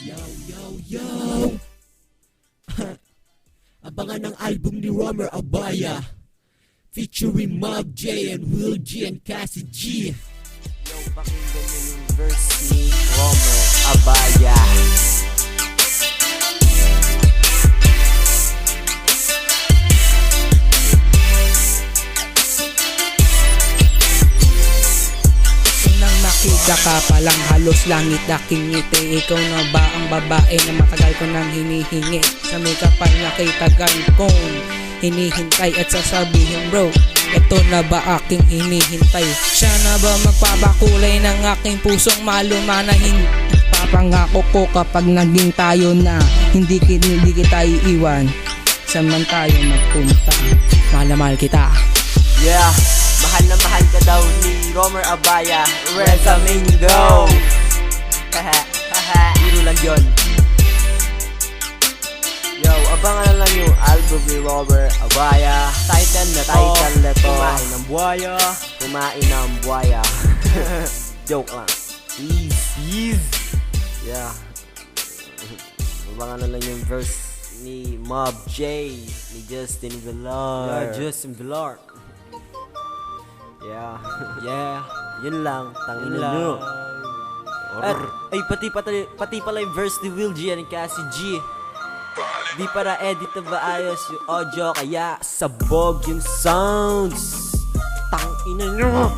Yo, yo, yo! Abangan ang album ni Romer Abaya featuring Mob J and Will G and Cassie G. Yo, pakinggan nyo yung verse ni Romer Abaya. Nang makita ka palang halos langit aking ngiti. Ikaw na ba ang babae na matagal ko nang hinihingi? Sa may kapal nakitagal kong hinihintay at sasabihin bro, ito na ba aking hinihintay? Siya na ba magpapakulay ng aking pusong malumanahin? Papangako ko kapag naging tayo na hindi kita iiwan. Saan man tayo magpunta, mahal kita. Yeah, mahal na mahal ka daw ni Romer Abaya. Reza Mingo. Haha, haha, biro lang yun. Yo, abangan na lang yung album ni Romer Abaya. Title na to, Kumain ng buhaya. Kumain ng buhaya. Joke lang. Ease. Yeah. Abangan na lang yung verse ni Mob J, ni Justin Villar. Justin Villar. Yeah. Yun lang. Tangin nyo. At, ay, pati pala yung verse ni Will G and Cassie G. Di para edit na ba ayos yung audio, kaya sabog yung sounds. Tangina nyo.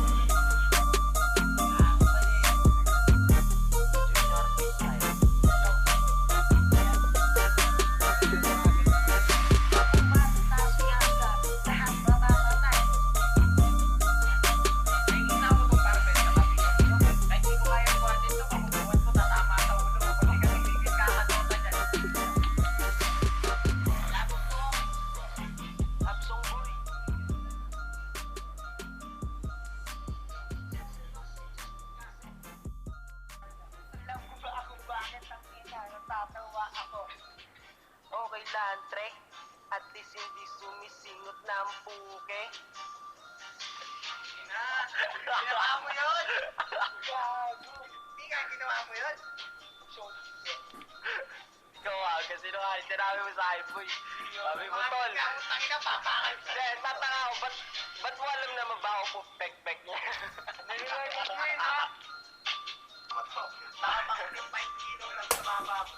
Okay lang, Trek. At least hindi sumisingot na ang puke. Ginawa mo yun? Gago. Hindi ka ginawa mo yun? Ikaw kasi sinabi mo sa akin, boy. Sabi mo, tol. Tangina, papakal. Hindi, tatanga ako. Ba't mo alam na mabaho po pek-pek niya? Naliligid mo yun, ha? Nakapakot yung 5 kilo lang sa baba mo.